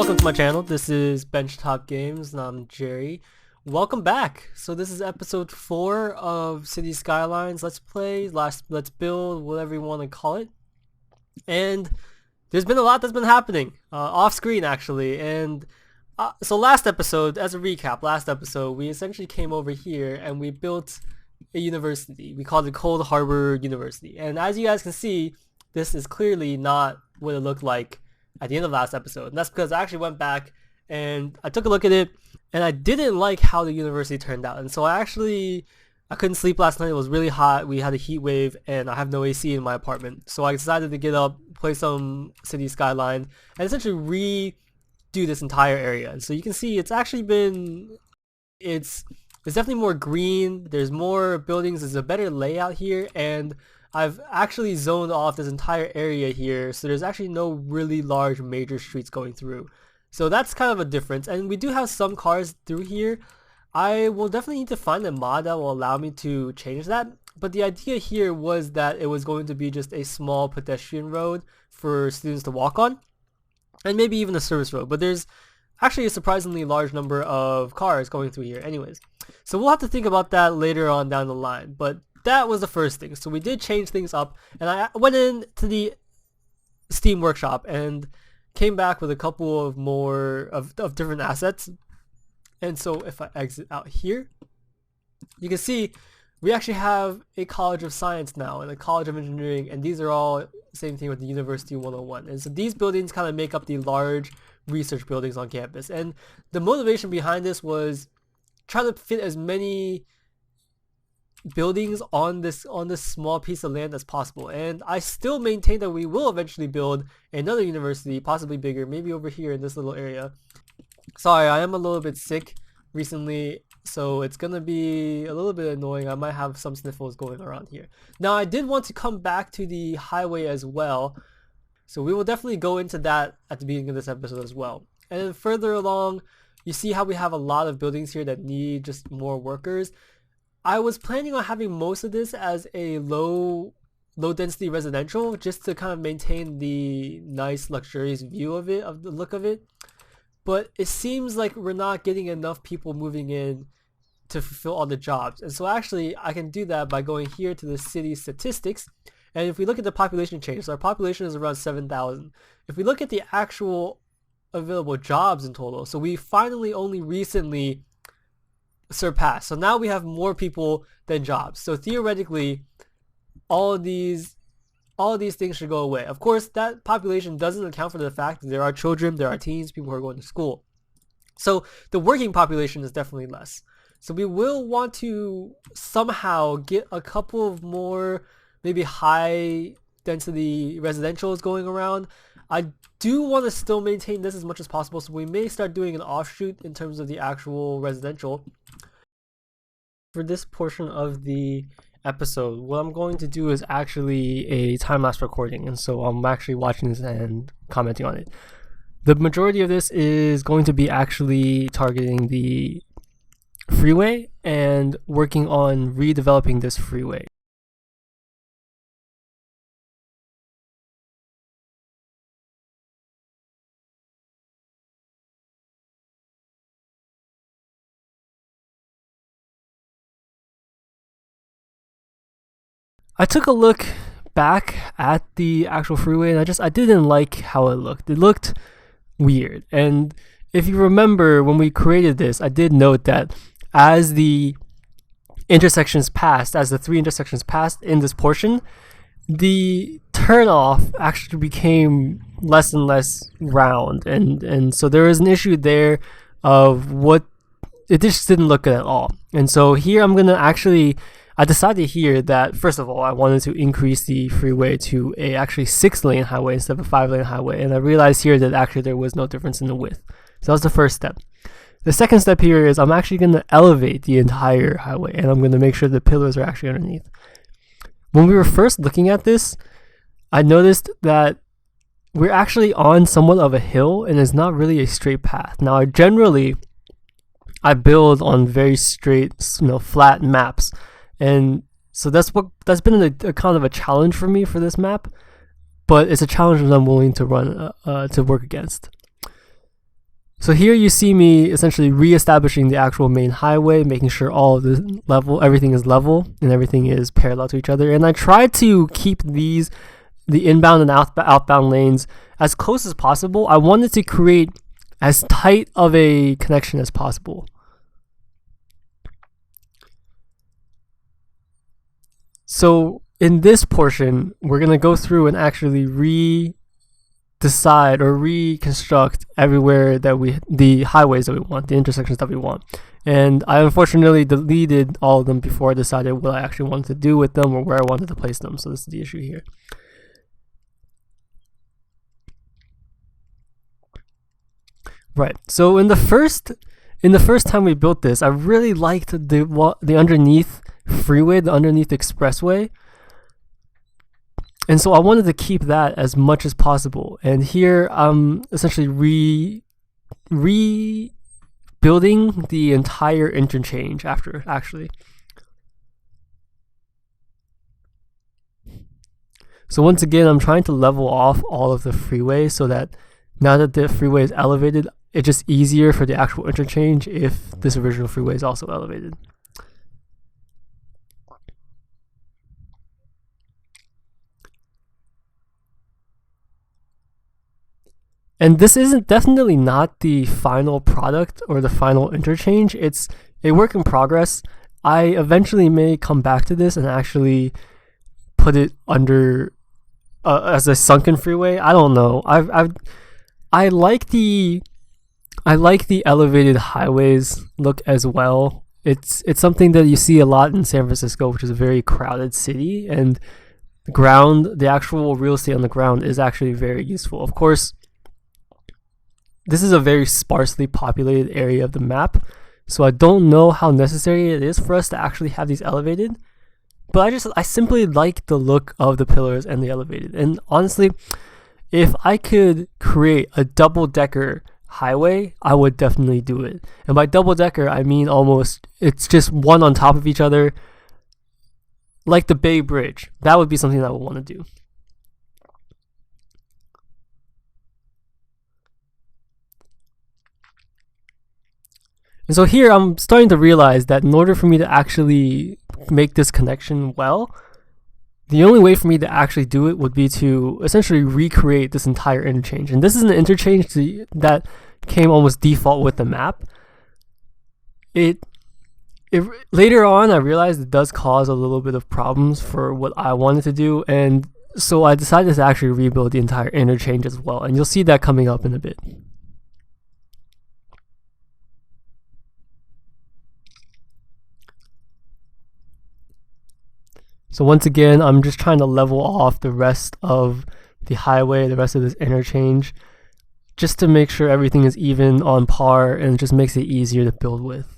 welcome to my channel. This is Benchtop Games and I'm Jerry. Welcome back. So this is episode 4 of City Skylines Let's Play, Let's Build, whatever you want to call it. And there's been a lot that's been happening off screen actually. And so last episode, as a recap, we essentially came over here and we built a university. We called it Cold Harbor University. And as you guys can see, this is clearly not what it looked like at the end of last episode. And that's because I actually went back and I took a look at it and I didn't like how the university turned out. And so I couldn't sleep last night. It was really hot. We had a heat wave and I have no AC in my apartment. So I decided to get up, play some City Skyline, and essentially redo this entire area. And so you can see it's actually been, it's definitely more green. There's more buildings. There's a better layout here, and I've actually zoned off this entire area here, so there's actually no really large major streets going through. So that's kind of a difference, and we do have some cars through here. I will definitely need to find a mod that will allow me to change that, but the idea here was that it was going to be just a small pedestrian road for students to walk on, and maybe even a service road, but there's actually a surprisingly large number of cars going through here anyways. So we'll have to think about that later on down the line, but that was the first thing. So we did change things up, and I went into the Steam workshop and came back with a couple of more of different assets. And so if I exit out here, you can see we actually have a College of Science now and a College of Engineering, and these are all same thing with the University 101. And so these buildings kind of make up the large research buildings on campus. And the motivation behind this was trying to fit as many buildings on this small piece of land as possible. And I still maintain that we will eventually build another university, possibly bigger, maybe over here in this little area. Sorry, I am a little bit sick recently, so it's gonna be a little bit annoying. I might have some sniffles going around here. Now I did want to come back to the highway as well, so we will definitely go into that at the beginning of this episode as well. And then further along, you see how we have a lot of buildings here that need just more workers. I was planning on having most of this as a low density residential, just to kind of maintain the nice luxurious view of it, of the look of it. But it seems like we're not getting enough people moving in to fulfill all the jobs. And so actually I can do that by going here to the city statistics. And if we look at the population change, so our population is around 7,000. If we look at the actual available jobs in total, so we finally only recently surpassed. So now we have more people than jobs. So theoretically, all of these things should go away. Of course, that population doesn't account for the fact that there are children, there are teens, people who are going to school. So the working population is definitely less. So we will want to somehow get a couple of more maybe high density residentials going around. I do want to still maintain this as much as possible, so we may start doing an offshoot in terms of the actual residential. For this portion of the episode, what I'm going to do is actually a time-lapse recording, and so I'm actually watching this and commenting on it. The majority of this is going to be actually targeting the freeway and working on redeveloping this freeway. I took a look back at the actual freeway and I didn't like how it looked. It looked weird. And if you remember when we created this, I did note that as the intersections passed, as the 3 intersections passed in this portion, the turnoff actually became less and less round. And so there was an issue there of what, it just didn't look good at all. And so here I decided here that, first of all, I wanted to increase the freeway to a actually 6-lane highway instead of a 5-lane highway. And I realized here that actually there was no difference in the width. So that was the first step. The second step here is I'm actually going to elevate the entire highway, and I'm going to make sure the pillars are actually underneath. When we were first looking at this, I noticed that we're actually on somewhat of a hill and it's not really a straight path. Now, I build on very straight, flat maps. And so that's been a kind of a challenge for me for this map, but it's a challenge that I'm willing to run to work against. So here you see me essentially re-establishing the actual main highway, making sure all of the everything is level and everything is parallel to each other. And I try to keep the inbound and outbound lanes as close as possible. I wanted to create as tight of a connection as possible. So in this portion, we're going to go through and actually decide or reconstruct everywhere that the highways that we want, the intersections that we want. And I unfortunately deleted all of them before I decided what I actually wanted to do with them or where I wanted to place them. So this is the issue here. Right. So in the first time we built this, I really liked the underneath freeway, the underneath expressway. And so I wanted to keep that as much as possible. And here I'm essentially rebuilding the entire interchange after, actually. So once again, I'm trying to level off all of the freeway so that now that the freeway is elevated, it's just easier for the actual interchange if this original freeway is also elevated. And this isn't definitely not the final product or the final interchange. It's a work in progress. I eventually may come back to this and actually put it under as a sunken freeway. I don't know. I like the elevated highways look as well. It's something that you see a lot in San Francisco, which is a very crowded city, and the actual real estate on the ground is actually very useful. Of course, this is a very sparsely populated area of the map, so I don't know how necessary it is for us to actually have these elevated, but I simply like the look of the pillars and the elevated. And honestly, if I could create a double-decker highway, I would definitely do it. And by double-decker, I mean it's just one on top of each other, like the Bay Bridge. That would be something that I would want to do. And so here I'm starting to realize that in order for me to actually make this connection well, the only way for me to actually do it would be to essentially recreate this entire interchange. And this is an interchange that came almost default with the map. Later on, I realized it does cause a little bit of problems for what I wanted to do. And so I decided to actually rebuild the entire interchange as well. And you'll see that coming up in a bit. So once again, I'm just trying to level off the rest of the highway, the rest of this interchange, just to make sure everything is even on par and it just makes it easier to build with.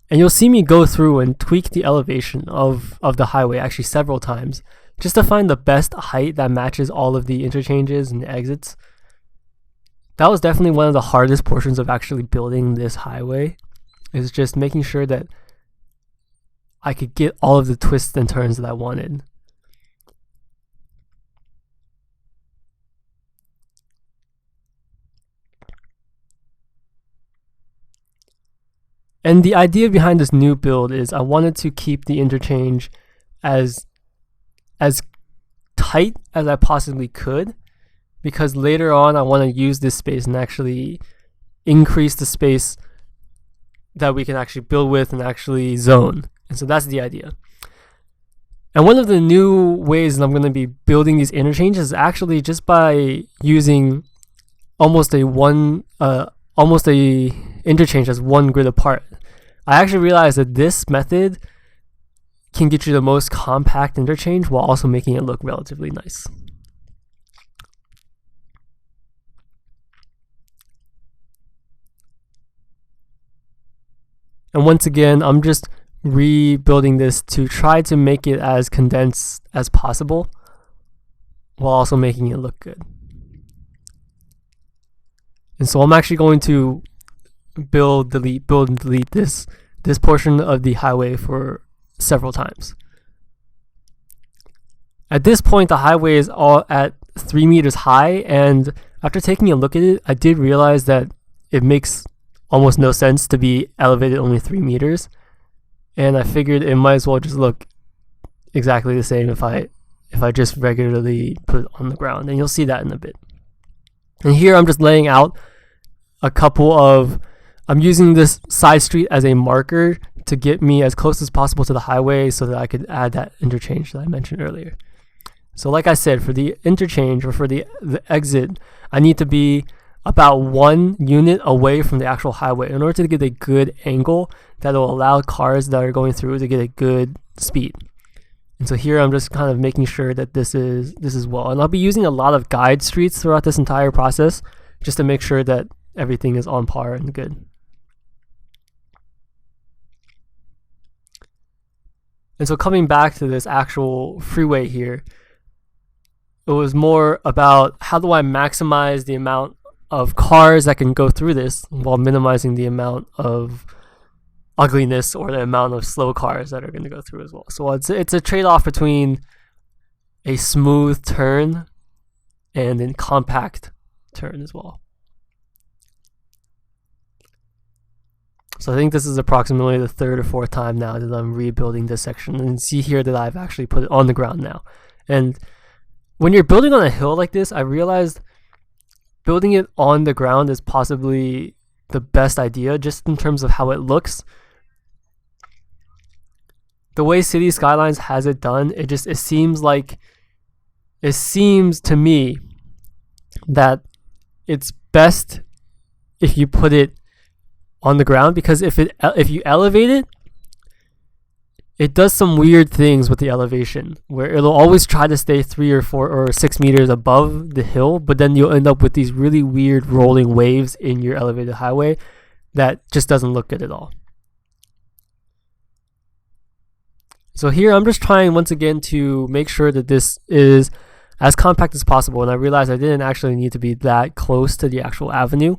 And you'll see me go through and tweak the elevation of the highway actually several times, just to find the best height that matches all of the interchanges and the exits. That was definitely one of the hardest portions of actually building this highway. Is just making sure that I could get all of the twists and turns that I wanted. And the idea behind this new build is I wanted to keep the interchange as tight as I possibly could, because later on I want to use this space and actually increase the space that we can actually build with and actually zone. And so that's the idea. And one of the new ways that I'm going to be building these interchanges is actually just by using almost a interchange as one grid apart. I actually realized that this method can get you the most compact interchange while also making it look relatively nice. And once again, I'm just rebuilding this to try to make it as condensed as possible while also making it look good. And so I'm actually going to build and delete this portion of the highway for several times. At this point, the highway is all at 3 meters high, and after taking a look at it, I did realize that it makes almost no sense to be elevated only 3 meters, and I figured it might as well just look exactly the same if I just regularly put it on the ground, and you'll see that in a bit. And here I'm just laying out a couple of, I'm using this side street as a marker to get me as close as possible to the highway so that I could add that interchange that I mentioned earlier. So like I said, for the interchange, or for the exit, I need to be about 1 unit away from the actual highway in order to get a good angle that will allow cars that are going through to get a good speed. And so here I'm just kind of making sure that this is well. And I'll be using a lot of guide streets throughout this entire process just to make sure that everything is on par and good. And so coming back to this actual freeway here, it was more about how do I maximize the amount of cars that can go through this while minimizing the amount of ugliness or the amount of slow cars that are going to go through as well. So it's a trade-off between a smooth turn and a compact turn as well. So I think this is approximately the 3rd or 4th time now that I'm rebuilding this section, and see here that I've actually put it on the ground now. And when you're building on a hill like this, I realized building it on the ground is possibly the best idea, just in terms of how it looks. The way City Skylines has it done, it seems to me that it's best if you put it on the ground, because if you elevate it, it does some weird things with the elevation where it'll always try to stay 3 or 4 or 6 meters above the hill, but then you'll end up with these really weird rolling waves in your elevated highway that just doesn't look good at all. So here I'm just trying once again to make sure that this is as compact as possible, and I realized I didn't actually need to be that close to the actual avenue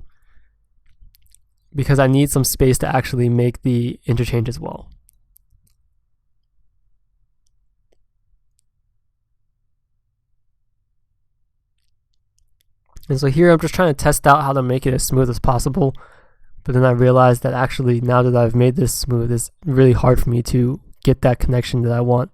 because I need some space to actually make the interchange as well. And so here I'm just trying to test out how to make it as smooth as possible, but then I realized that actually now that I've made this smooth, it's really hard for me to get that connection that I want.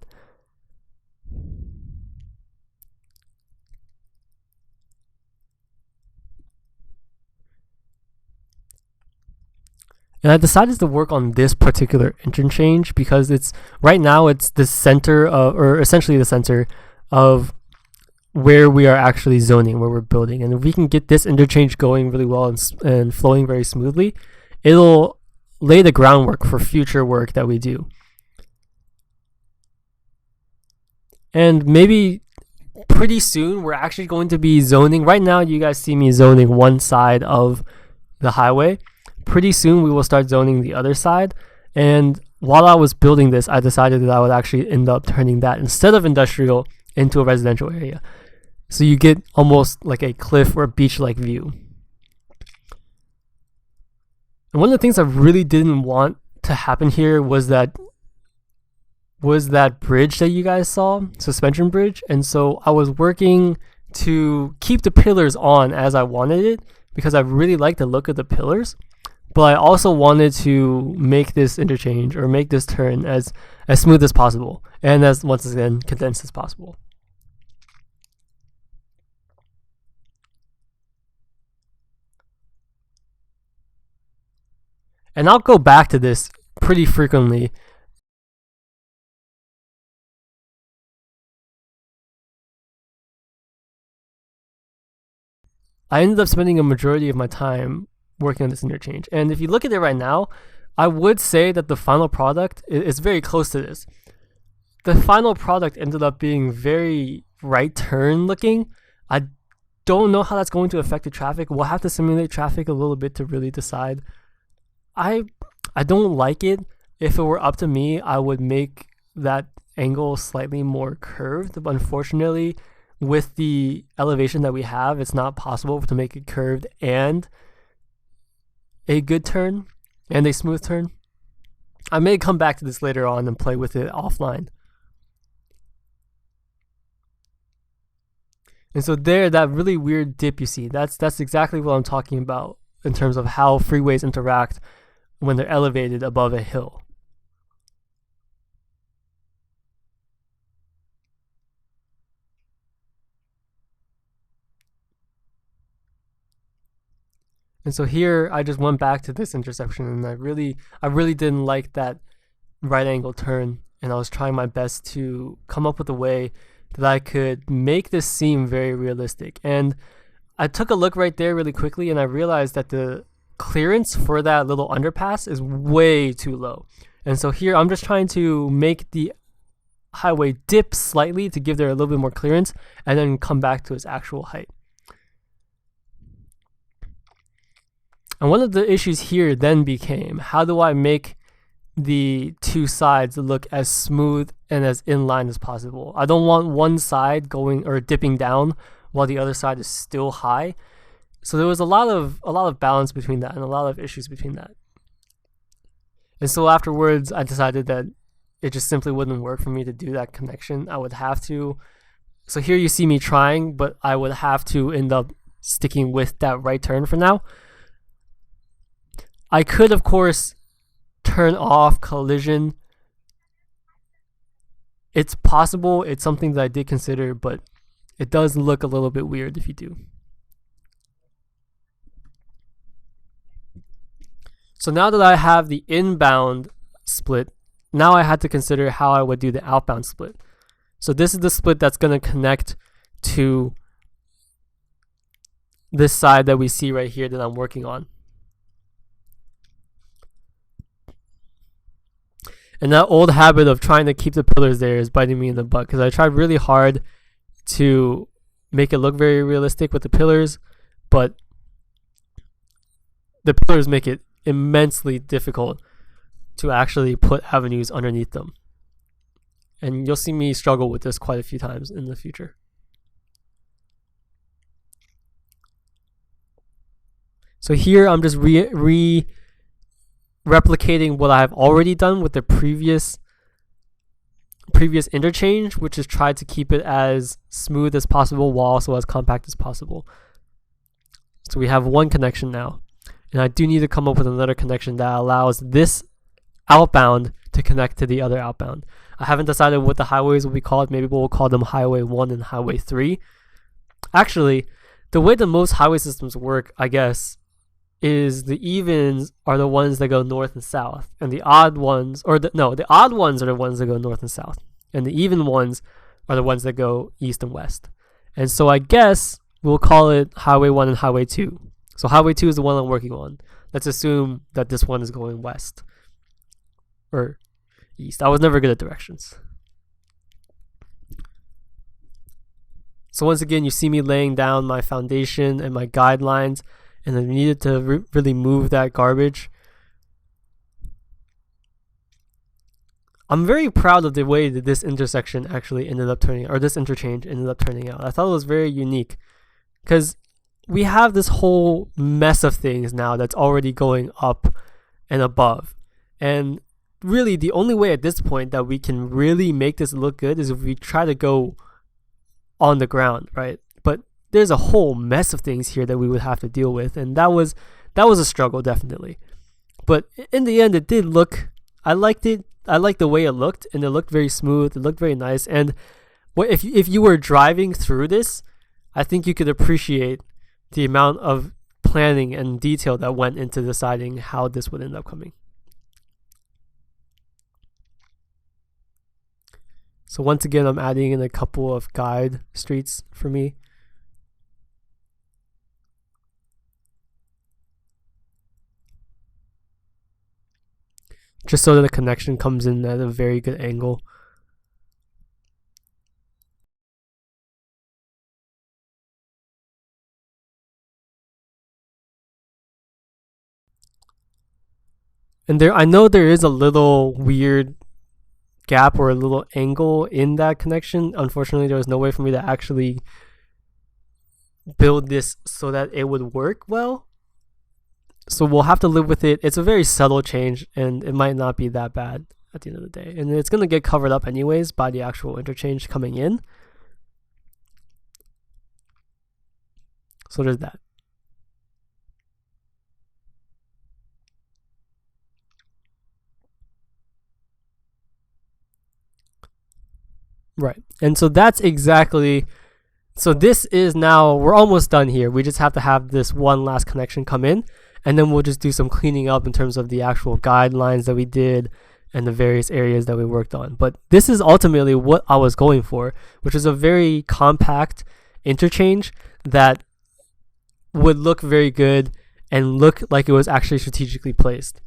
And I decided to work on this particular interchange because it's right now it's the center of, or essentially the center of where we are actually zoning, where we're building. And if we can get this interchange going really well and flowing very smoothly, it'll lay the groundwork for future work that we do. And maybe pretty soon we're actually going to be zoning. Right now you guys see me zoning one side of the highway. Pretty soon we will start zoning the other side. And while I was building this, I decided that I would actually end up turning that, instead of industrial, into a residential area. So you get almost like a cliff or a beach-like view. And one of the things I really didn't want to happen here was that bridge that you guys saw, suspension bridge. And so I was working to keep the pillars on as I wanted it, because I really like the look of the pillars. But I also wanted to make this interchange, or make this turn, as smooth as possible, and as, once again, condensed as possible. And I'll go back to this pretty frequently. I ended up spending a majority of my time working on this interchange. And if you look at it right now, I would say that the final product is very close to this. The final product ended up being very right turn looking. I don't know how that's going to affect the traffic. We'll have to simulate traffic a little bit to really decide. I don't like it. If it were up to me, I would make that angle slightly more curved, but unfortunately, with the elevation that we have, it's not possible to make it curved and a good turn and a smooth turn. I may come back to this later on and play with it offline. And so there, that really weird dip you see, that's exactly what I'm talking about in terms of how freeways interact when they're elevated above a hill. And so here I just went back to this intersection, and I really didn't like that right angle turn, and I was trying my best to come up with a way that I could make this seem very realistic. And I took a look right there really quickly, and I realized that the clearance for that little underpass is way too low. And so here I'm just trying to make the highway dip slightly to give there a little bit more clearance, and then come back to its actual height. And one of the issues here then became, how do I make the two sides look as smooth and as in line as possible? I don't want one side going or dipping down while the other side is still high. So there was a lot of balance between that and a lot of issues between that. And so afterwards, I decided that it just simply wouldn't work for me to do that connection. I would have to. So here you see me trying, but I would have to end up sticking with that right turn for now. I could, of course, turn off collision. It's possible. It's something that I did consider, but it does look a little bit weird if you do. So now that I have the inbound split, now I had to consider how I would do the outbound split. So this is the split that's going to connect to this side that we see right here that I'm working on. And that old habit of trying to keep the pillars there is biting me in the butt, because I tried really hard to make it look very realistic with the pillars, but the pillars make it immensely difficult to actually put avenues underneath them. And you'll see me struggle with this quite a few times in the future. So here I'm just replicating what I've already done with the previous interchange, which is try to keep it as smooth as possible while also as compact as possible. So we have one connection now, and I do need to come up with another connection that allows this outbound to connect to the other outbound. I haven't decided what the highways will be called. Maybe we'll call them Highway 1 and Highway 3. Actually, the way that most highway systems work, I guess, is the evens are the ones that go north and south, and the odd ones, the odd ones are the ones that go north and south, and the even ones are the ones that go east and west. And so I guess we'll call it Highway 1 and Highway 2. So Highway 2 is the one I'm working on. Let's assume that this one is going west or east. I was never good at directions. So once again, you see me laying down my foundation and my guidelines, and I needed to really move that garbage. I'm very proud of the way that this intersection actually ended up turning, or this interchange ended up turning out. I thought it was very unique, because we have this whole mess of things now that's already going up and above. And really the only way at this point that we can really make this look good is if we try to go on the ground, right? But there's a whole mess of things here that we would have to deal with, and that was a struggle, definitely. But in the end, it did look, I liked it. I liked the way it looked, and it looked very smooth. It looked very nice. And if you were driving through this, I think you could appreciate the amount of planning and detail that went into deciding how this would end up coming. So once again, I'm adding in a couple of guide streets for me. Just so that the connection comes in at a very good angle. And I know there is a little weird gap or a little angle in that connection. Unfortunately, there was no way for me to actually build this so that it would work well. So we'll have to live with it. It's a very subtle change, and it might not be that bad at the end of the day. And it's going to get covered up anyways by the actual interchange coming in. So there's that. Right. And so that's exactly, so this is now, we're almost done here. We just have to have this one last connection come in, and then we'll just do some cleaning up in terms of the actual guidelines that we did and the various areas that we worked on. But this is ultimately what I was going for, which is a very compact interchange that would look very good and look like it was actually strategically placed.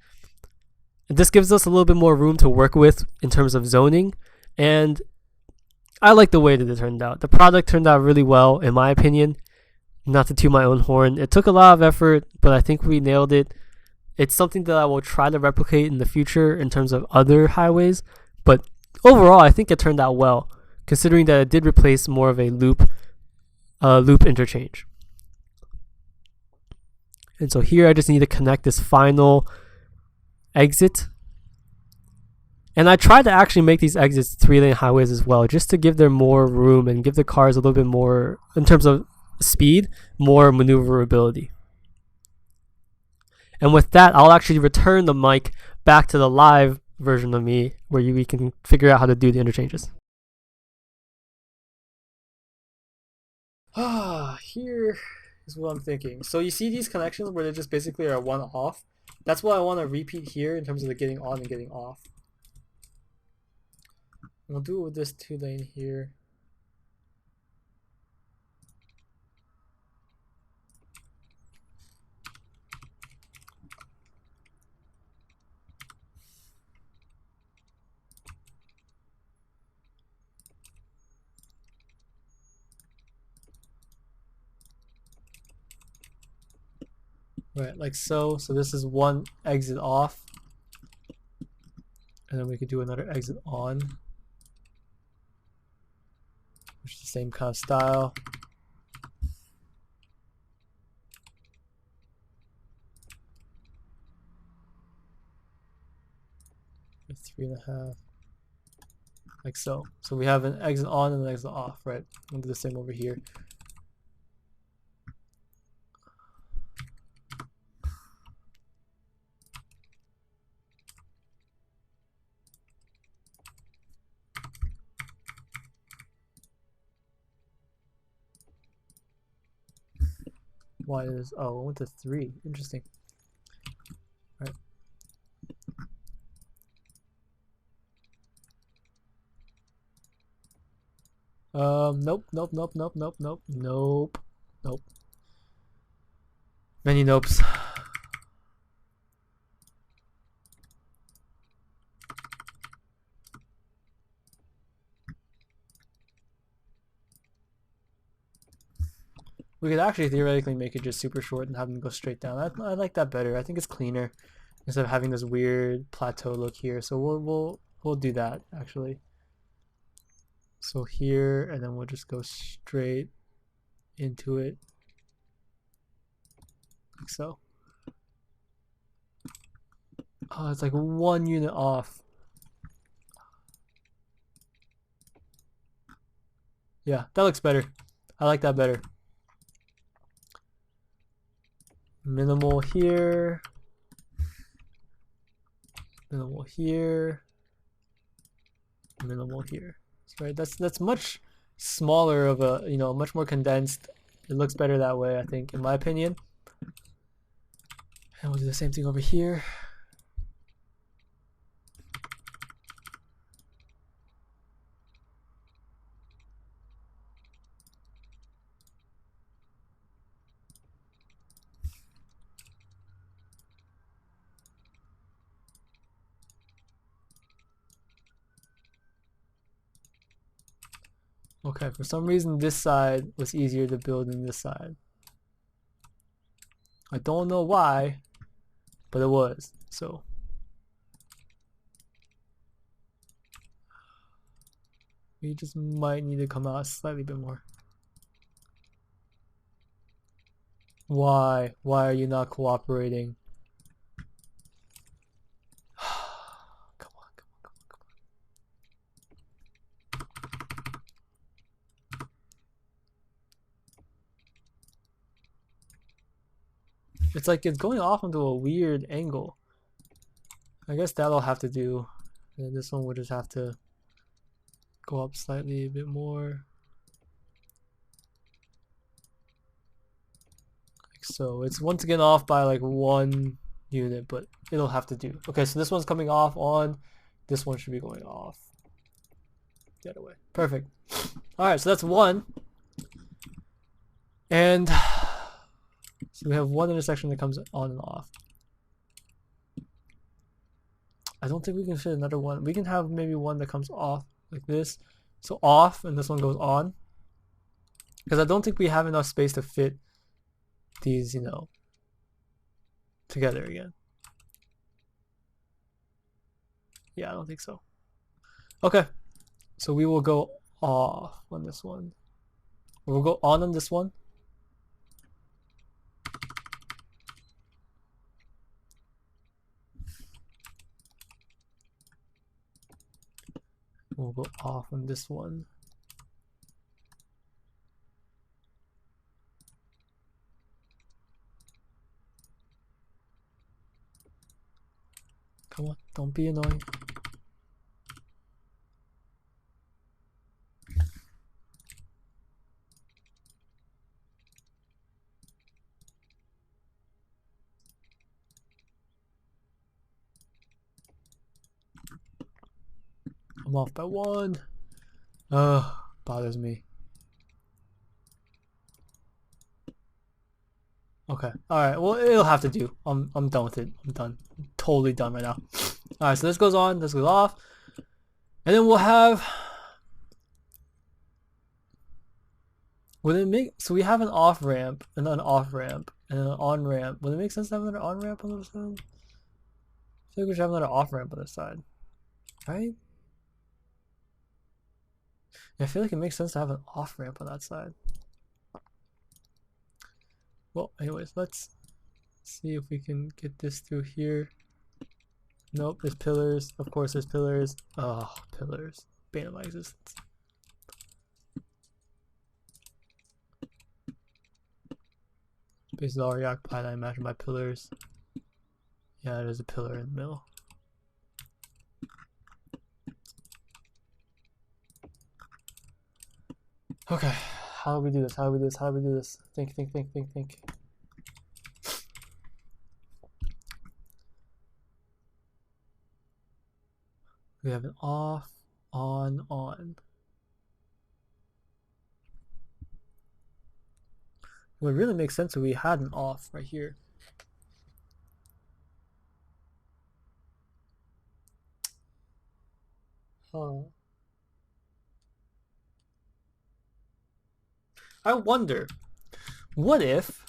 And this gives us a little bit more room to work with in terms of zoning, and I like the way that it turned out. The product turned out really well, in my opinion. Not to toot my own horn. It took a lot of effort, but I think we nailed it. It's something that I will try to replicate in the future in terms of other highways. But overall, I think it turned out well, considering that it did replace more of a loop interchange. And so here I just need to connect this final exit. And I tried to actually make these exits 3-lane highways as well, just to give them more room and give the cars a little bit more, in terms of speed, more maneuverability. And with that, I'll actually return the mic back to the live version of me, where we can figure out how to do the interchanges. Here is what I'm thinking. So you see these connections where they just basically are one off? That's what I want to repeat here in terms of the getting on and getting off. We'll do it with this 2-lane here. Right, like so. So this is one exit off. And then we could do another exit on, which is the same kind of style. With 3.5. Like so. So we have an exit on and an exit off, right? We'll do the same over here. Why is, oh, I went to 3. Interesting. Right. Nope. Many nopes. We could actually theoretically make it just super short and have them go straight down. I like that better. I think it's cleaner instead of having this weird plateau look here. So we'll do that actually. So here, and then we'll just go straight into it, like so. Oh, it's like 1 unit off. Yeah, that looks better. I like that better. Minimal here. Minimal here. Minimal here. Right, that's much smaller of a, you know, much more condensed. It looks better that way, I think, in my opinion. And we'll do the same thing over here. Okay, for some reason this side was easier to build than this side. I don't know why, but it was. So we just might need to come out slightly bit more. Why? Why are you not cooperating? Come on. It's like it's going off into a weird angle. I guess that'll have to do. And this one would just have to go up slightly a bit more. Like so. It's once again off by like 1 unit, but it'll have to do. Okay, so this one's coming off on. This one should be going off the other way. Perfect. Alright, so that's 1. And so we have 1 intersection that comes on and off. I don't think we can fit another one. We can have maybe one that comes off like this. So off, and this one goes on. Because I don't think we have enough space to fit these, you know, together again. Yeah, I don't think so. Okay, so we will go off on this one. We'll go on this one. We'll go off on this one. Come on, don't be annoying. I'm off by 1. Ugh, bothers me. Okay, alright, well, it'll have to do. I'm done with it. I'm done. I'm totally done right now. Alright, so this goes on, this goes off. And then we'll have... Would it make... So we have an off ramp, and an off ramp, and an on ramp. Would it make sense to have another on ramp on the other side? I feel like we should have another off ramp on this side. Right? I feel like it makes sense to have an off ramp on that side. Well, anyways, let's see if we can get this through here. Nope, there's pillars. Of course, there's pillars. Oh, pillars. Bane of my existence. Base is already occupied, I imagine, by pillars. Yeah, there's a pillar in the middle. Okay, how do we do this? How do we do this? How do we do this? Think. We have an off, on. It would really make sense if we had an off right here. Huh. I wonder, what if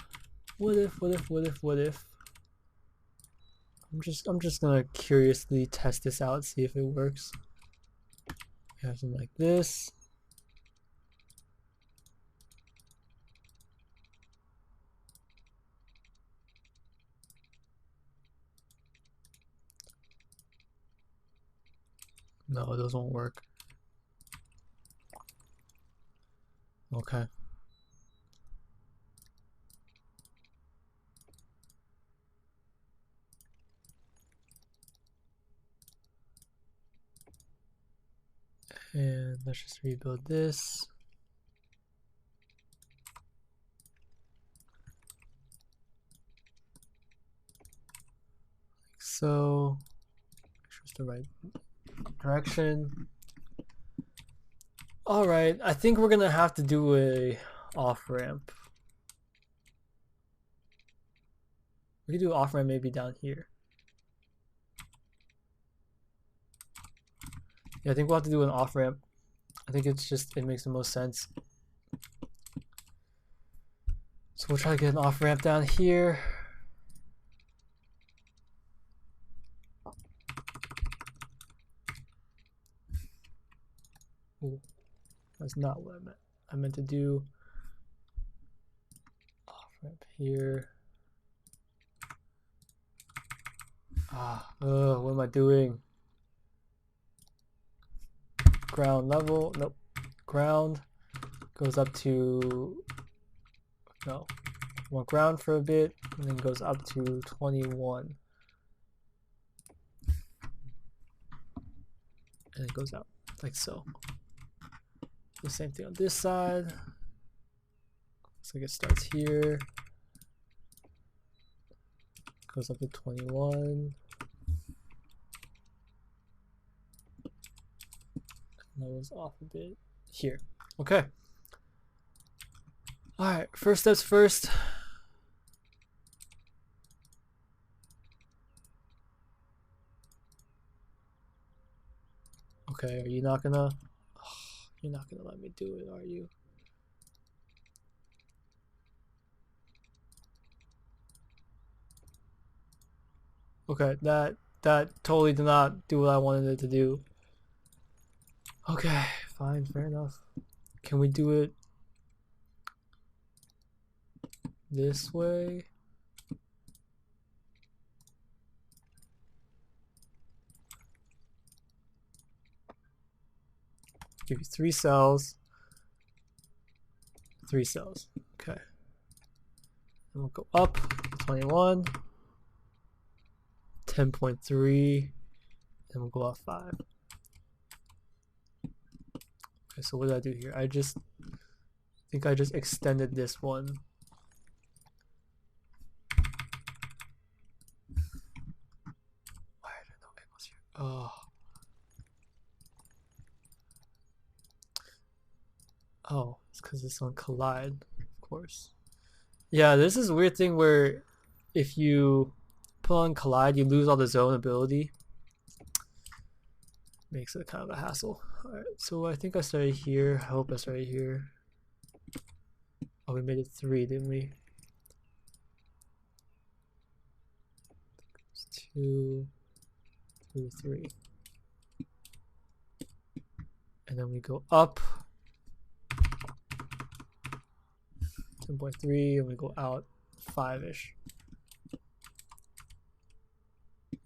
I'm just gonna curiously test this out, see if it works. We have something like this. No, those won't work. Okay. And let's just rebuild this. Like so. Make sure it's the right direction. Alright, I think we're gonna have to do a off ramp. We could do off ramp maybe down here. Yeah, I think we'll have to do an off ramp. I think it's just, it makes the most sense. So we'll try to get an off ramp down here. Ooh, that's not what I meant. I meant to do off ramp here. What am I doing? Ground level, nope. Ground goes up to, no. Walk around for a bit, and then goes up to 21. And it goes out, like so. The same thing on this side. Looks like it starts here. Goes up to 21. That was off a bit here. Okay. Alright, first steps first. Okay, are you not gonna... You're not gonna let me do it, are you? Okay, that totally did not do what I wanted it to do. Okay, fine, fair enough. Can we do it this way? Give you 3 cells. 3 cells. Okay. And we'll go up to 21. 10.3. And we'll go up 5. Okay, so what did I do here? I think I just extended this one. Why are there no angles here? Oh. Oh, it's because it's on collide, of course. Yeah, there's this weird thing where if you put on collide, you lose all the zone ability. Makes it kind of a hassle. Alright, so I think I started here. I hope I started here. Oh, we made it 3, didn't we? 2, 3, 3. And then we go up 10.3 and we go out 5-ish.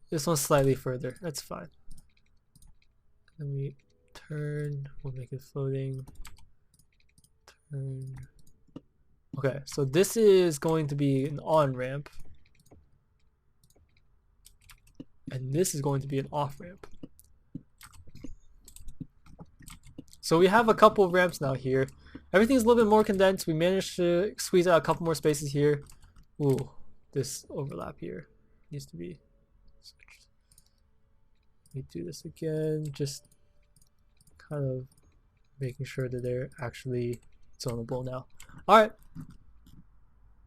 This one's slightly further, that's fine. Then we turn, we'll make it floating. Turn. Okay, so this is going to be an on ramp. And this is going to be an off ramp. So we have a couple of ramps now here. Everything's a little bit more condensed. We managed to squeeze out a couple more spaces here. Ooh, this overlap here needs to be switched. Let me do this again, just kind of making sure that they're actually zonable now. Alright,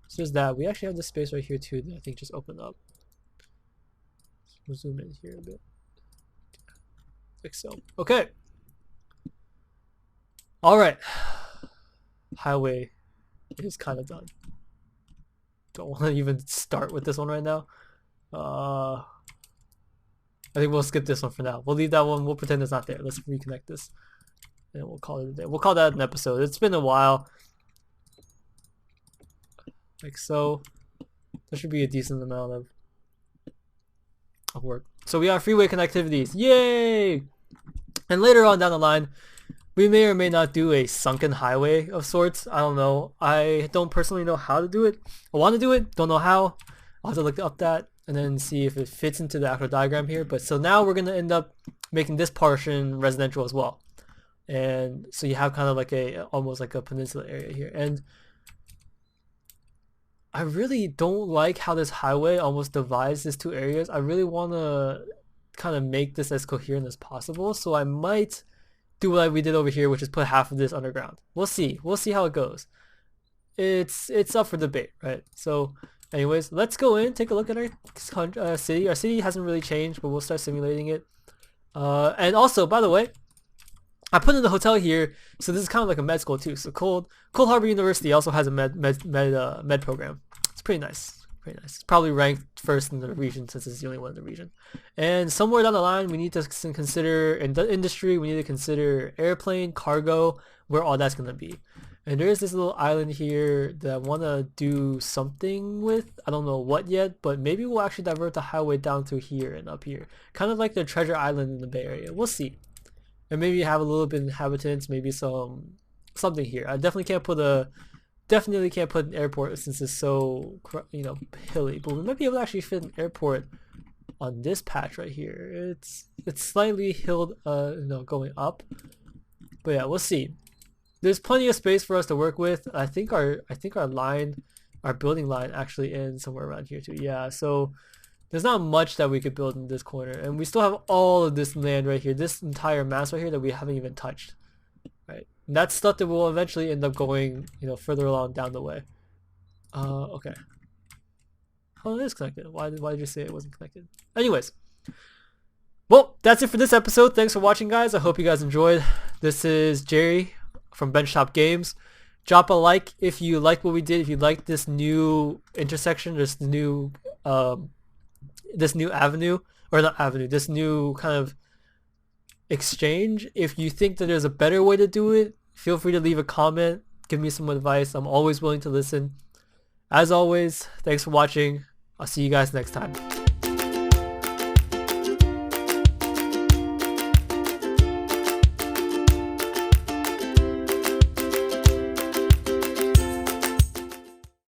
so there's that. We actually have this space right here too that I think just opened up. So we'll zoom in here a bit. Like so. Okay. Alright. Highway is kind of done. Don't want to even start with this one right now. I think we'll skip this one for now. We'll leave that one. We'll pretend it's not there. Let's reconnect this. And we'll call it a day. We'll call that an episode. It's been a while. Like so. There should be a decent amount of work. So we have freeway connectivities. Yay! And later on down the line, we may or may not do a sunken highway of sorts. I don't know. I don't personally know how to do it. I want to do it. Don't know how. I'll have to look up that and then see if it fits into the actual diagram here. But so now we're going to end up making this portion residential as well. And so you have kind of like almost like a peninsula area here. And I really don't like how this highway almost divides these two areas. I really want to kind of make this as coherent as possible. So I might do what we did over here, which is put half of this underground. We'll see how it goes. It's up for debate, right? So anyways, let's go in, take a look at our city. Our city hasn't really changed, but we'll start simulating it. And also, by the way, I put in the hotel here, so this is kind of like a med school too. So Cold Harbor University also has a med program. It's pretty nice. Pretty nice. It's probably ranked first in the region since it's the only one in the region. And somewhere down the line, we need to consider in the industry. We need to consider airplane, cargo, where all that's gonna be. And there is this little island here that I want to do something with. I don't know what yet, but maybe we'll actually divert the highway down through here and up here, kind of like the Treasure Island in the Bay Area. We'll see. And maybe have a little bit of inhabitants, maybe something here. I definitely can't put a definitely can't put an airport since it's so, you know, hilly. But we might be able to actually fit an airport on this patch right here. It's slightly hilled, you know, going up. But yeah, we'll see. There's plenty of space for us to work with. I think our building line actually ends somewhere around here too. Yeah, so there's not much that we could build in this corner, and we still have all of this land right here, this entire mass right here that we haven't even touched. Right, and that's stuff that will eventually end up going, you know, further along down the way. Okay. Oh, it is connected. Why did you say it wasn't connected? Anyways, well, that's it for this episode. Thanks for watching, guys. I hope you guys enjoyed. This is Jerry from Benchtop Games. Drop a like if you like what we did. If you like this new intersection, this new avenue, or not avenue, this new kind of exchange. If you think that there's a better way to do it, feel free to leave a comment. Give me some advice. I'm always willing to listen. As always, thanks for watching. I'll see you guys next time.